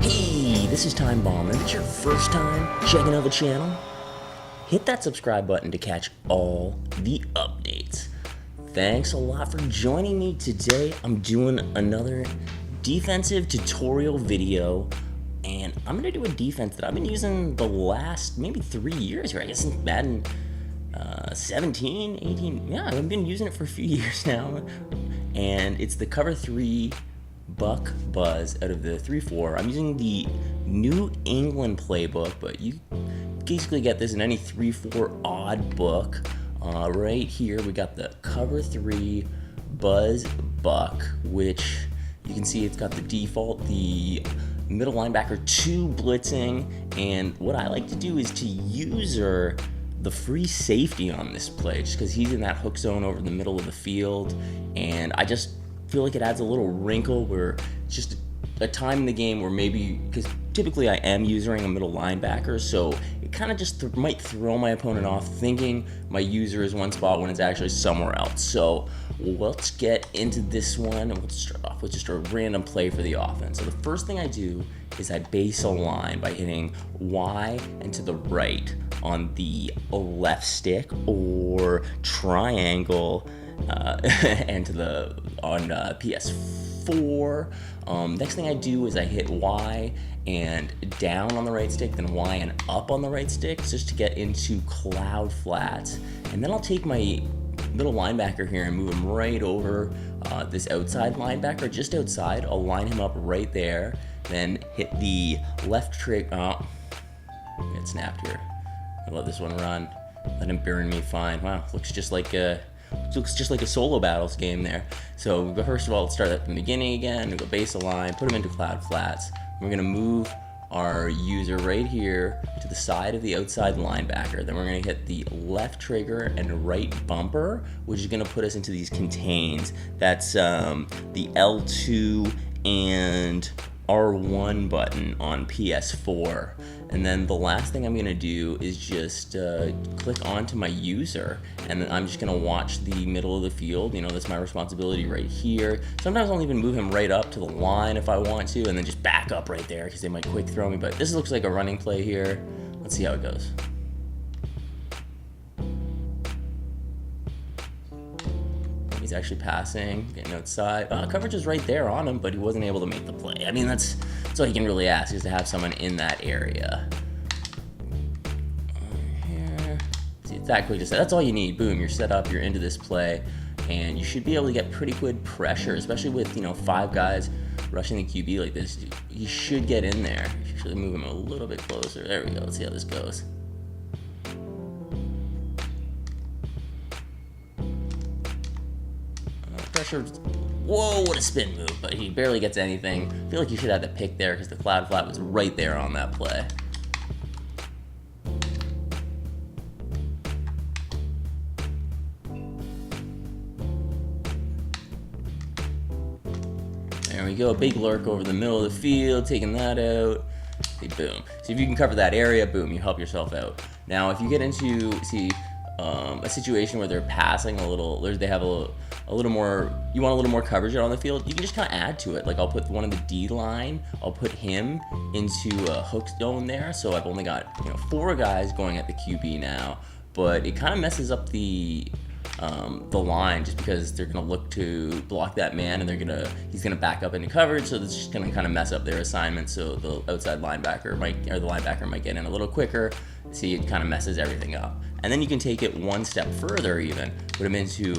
Hey, this is Time Bomb. If it's your first time checking out the channel, hit that subscribe button to catch all the updates. Thanks a lot for joining me today. I'm doing another defensive tutorial video, and I'm gonna do a defense that I've been using the last maybe 3 years here. I guess since Madden 17, 18. Yeah, I've been using it for a few years now, and it's the cover 3 buck buzz out of the 3-4. I'm using the New England playbook, but you basically get this in any 3-4 odd book. Right here we got the cover 3 buzz buck, which you can see it's got the default, the middle linebacker 2 blitzing, and what I like to do is to user the free safety on this play just because he's in that hook zone over the middle of the field, and I just feel like it adds a little wrinkle where it's just a time in the game where maybe, because typically I am using a middle linebacker, so it kind of just might throw my opponent off thinking my user is one spot when it's actually somewhere else. So let's get into this one, and we'll start off with just a random play for the offense. So the first thing I do is I base align by hitting Y and to the right on the left stick, or triangle and to the on PS4. Next thing I do is I hit Y and down on the right stick, then Y and up on the right stick, just to get into cloud flats. And then I'll take my middle linebacker here and move him right over this outside linebacker, just outside. I'll line him up right there, then hit the left trigger. Oh, it snapped here. I'll let this one run. Let him burn me fine. Wow, looks just like a solo battles game there. So first of all, let's start at the beginning again. We go base align, put him into cloud flats. We're gonna move our user right here to the side of the outside linebacker. Then we're gonna hit the left trigger and right bumper, which is gonna put us into these contains. That's the L2 and R1 button on PS4. And then the last thing I'm gonna do is just click onto my user, and then I'm just gonna watch the middle of the field. You know, that's my responsibility right here. Sometimes I'll even move him right up to the line if I want to, and then just back up right there because they might quick throw me. But this looks like a running play here. Let's see how it goes. He's actually passing, getting outside. Coverage is right there on him, but he wasn't able to make the play. I mean, that's all you can really ask, is to have someone in that area. Here. See, it's that quick to set. That's all you need. Boom, you're set up, you're into this play, and you should be able to get pretty good pressure, especially with, 5 guys rushing the QB like this. You should get in there. You should move him a little bit closer. There we go. Let's see how this goes. Pressure. Whoa, what a spin move, but he barely gets anything. I feel like you should have the pick there because the cloud flat was right there on that play. There we go, big lurk over the middle of the field, taking that out. Okay, boom. So if you can cover that area, boom, you help yourself out. Now, if you get into, a situation where they're passing a little, they have a little more, you want a little more coverage on the field, you can just kind of add to it. Like I'll put one of the D line, I'll put him into a hook zone there, so I've only got 4 guys going at the QB now, but it kind of messes up the line just because they're gonna look to block that man, and he's gonna back up into coverage, so that's just gonna kind of mess up their assignment. So the outside linebacker the linebacker might get in a little quicker. See, it kind of messes everything up. And then you can take it one step further even, put him into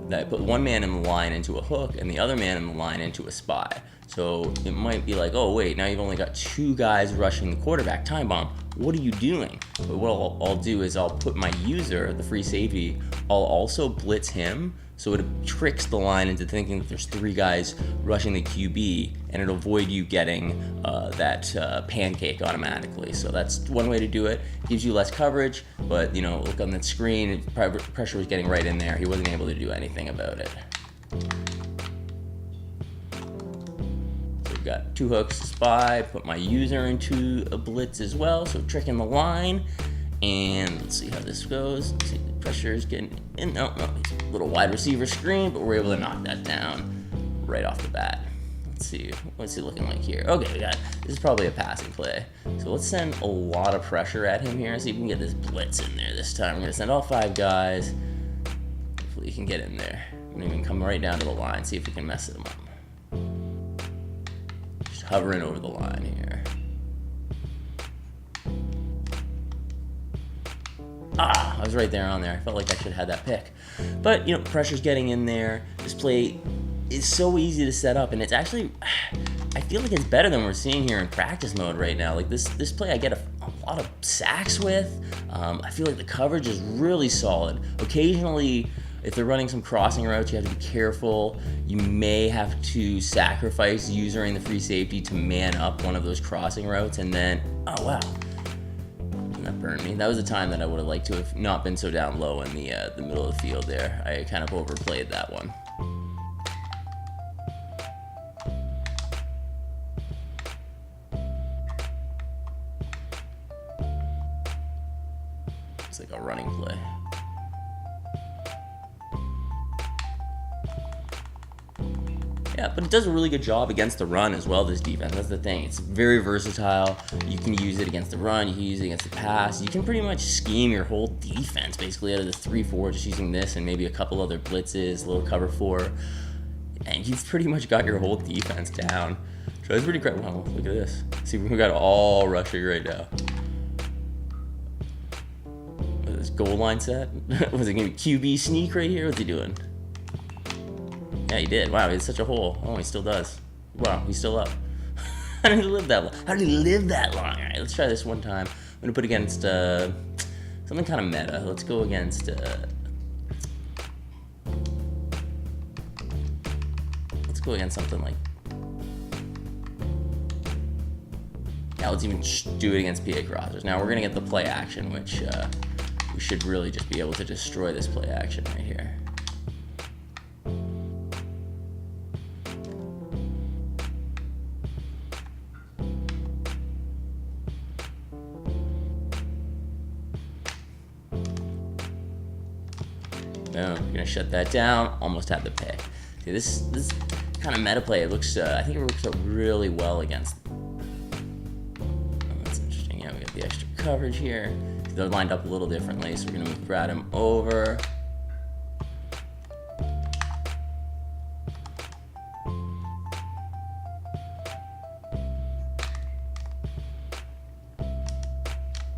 that, put one man in the line into a hook and the other man in the line into a spy. So it might be like, oh wait, now you've only got 2 guys rushing the quarterback. Time bomb, what are you doing? But what I'll do is I'll put my user, the free safety, I'll also blitz him, so it tricks the line into thinking that there's 3 guys rushing the QB, and it'll avoid you getting that pancake automatically. So that's one way to do it. Gives you less coverage, but look on the screen, pressure was getting right in there. He wasn't able to do anything about it. So we've got 2 hooks, spy, put my user into a blitz as well, so tricking the line. And let's see how this goes. Let's see, the pressure is getting in. No, it's a little wide receiver screen, but we're able to knock that down right off the bat. Let's see. What's he looking like here? Okay, we got. This is probably a passing play. So let's send a lot of pressure at him here. See if we can get this blitz in there this time. We're gonna send all 5 guys. Hopefully, he can get in there. We're gonna even come right down to the line. See if we can mess him up. Just hovering over the line here. I was right there on there. I felt like I should have had that pick. But, pressure's getting in there. This play is so easy to set up, and it's actually, I feel like it's better than we're seeing here in practice mode right now. Like this play I get a lot of sacks with. I feel like the coverage is really solid. Occasionally, if they're running some crossing routes, you have to be careful. You may have to sacrifice using the free safety to man up one of those crossing routes, and then, oh wow. That burned me. That was a time that I would have liked to have not been so down low in the middle of the field there. I kind of overplayed that one. It's like a running play. Yeah, but it does a really good job against the run as well, this defense. That's the thing. It's very versatile. You can use it against the run. You can use it against the pass. You can pretty much scheme your whole defense, basically, out of the 3-4, just using this and maybe a couple other blitzes, a little cover 4. And you've pretty much got your whole defense down. So that's pretty great. Wow, look at this. See, we've got all rushing right now. This goal line set? Was it going to be QB sneak right here? What's he doing? Yeah, he did. Wow, he had such a hole. Oh, he still does. Wow, he's still up. How did he live that long? How did he live that long? All right, let's try this one time. I'm going to put against something kind of meta. Let's go against... let's go against something like... Yeah, let's even do it against PA crossers. Now, we're going to get the play action, which we should really just be able to destroy this play action right here. Boom, we're gonna shut that down. Almost had the pick. See, this kind of meta play, it looks, I think it works out really well against. Oh, that's interesting. Yeah, we got the extra coverage here. They're lined up a little differently, so we're gonna move Bradham over.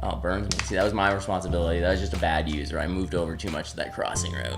Oh, burns me. See, that was my responsibility. That was just a bad user. I moved over too much to that crossing route.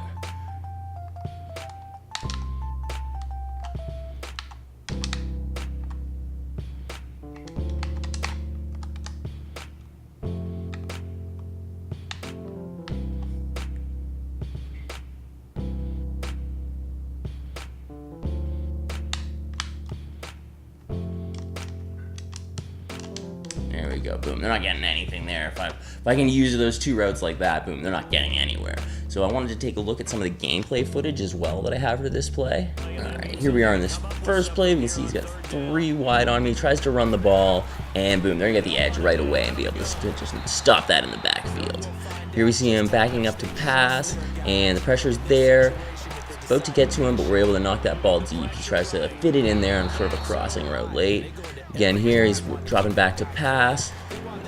There we go, boom. They're not getting anything there. If I can use those 2 routes like that, boom, they're not getting anywhere. So I wanted to take a look at some of the gameplay footage as well that I have for this play. All right, here we are in this first play. We can see he's got 3 wide on me. He tries to run the ball, and boom, they're gonna get the edge right away and be able to just stop that in the backfield. Here we see him backing up to pass, and the pressure's there. About to get to him, but we're able to knock that ball deep. He tries to fit it in there on sort of a crossing route late. Again, here he's dropping back to pass.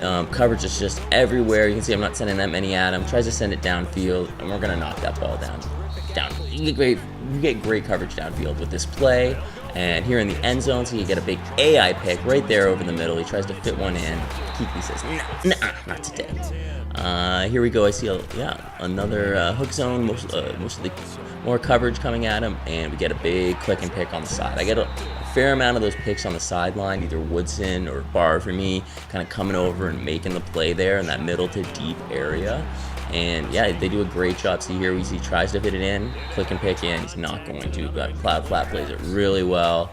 Coverage is just everywhere. You can see I'm not sending that many at him. Tries to send it downfield, and we're gonna knock that ball down. You get great coverage downfield with this play. And here in the end zone, so you get a big AI pick right there over the middle. He tries to fit one in. Kiki says, nah, not today. Here we go. I see another hook zone. Most of the more coverage coming at him, and we get a big click and pick on the side. I get a fair amount of those picks on the sideline, either Woodson or Barr for me, kind of coming over and making the play there in that middle to deep area. And yeah, they do a great job. See here, he tries to fit it in, click and pick in. He's not going to, but Cloud Flat plays it really well.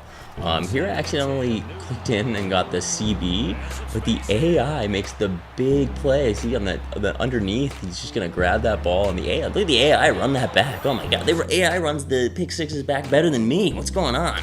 Here I accidentally clicked in and got the CB, but the AI makes the big play. See on the underneath, he's just gonna grab that ball, and the AI, look at the AI run that back. Oh my God, AI runs the pick sixes back better than me. What's going on?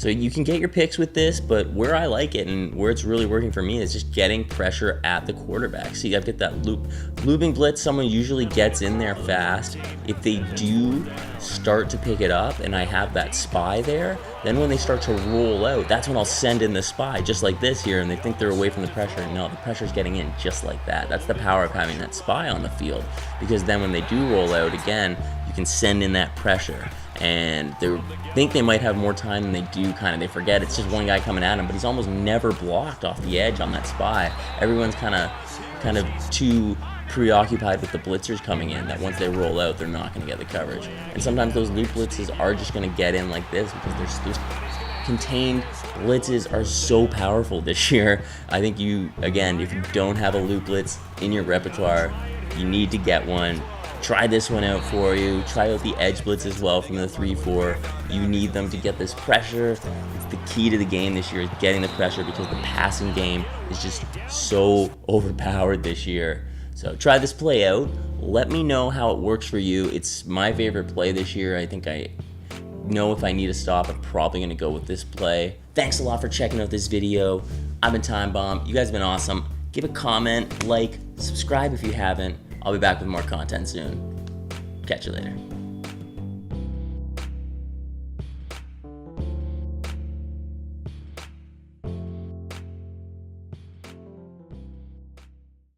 So you can get your picks with this, but where I like it and where it's really working for me is just getting pressure at the quarterback. See, I've got that looping blitz. Someone usually gets in there fast. If they do start to pick it up and I have that spy there, then when they start to roll out, that's when I'll send in the spy, just like this here, and they think they're away from the pressure. No, the pressure's getting in just like that. That's the power of having that spy on the field, because then when they do roll out again, you can send in that pressure. And they think they might have more time than they do. They forget it's just one guy coming at him, but he's almost never blocked off the edge on that spy. Everyone's kind of too preoccupied with the blitzers coming in that once they roll out, they're not going to get the coverage. And sometimes those loop blitzes are just going to get in like this, because there's contained blitzes are so powerful this year. I think if you don't have a loop blitz in your repertoire, you need to get one. Try this one out for you. Try out the edge blitz as well from the 3-4. You need them to get this pressure. It's the key to the game this year, is getting the pressure, because the passing game is just so overpowered this year. So try this play out. Let me know how it works for you. It's my favorite play this year. I think I know if I need a stop, I'm probably going to go with this play. Thanks a lot for checking out this video. I've been Time Bomb. You guys have been awesome. Give a comment, like, subscribe if you haven't. I'll be back with more content soon. Catch you later.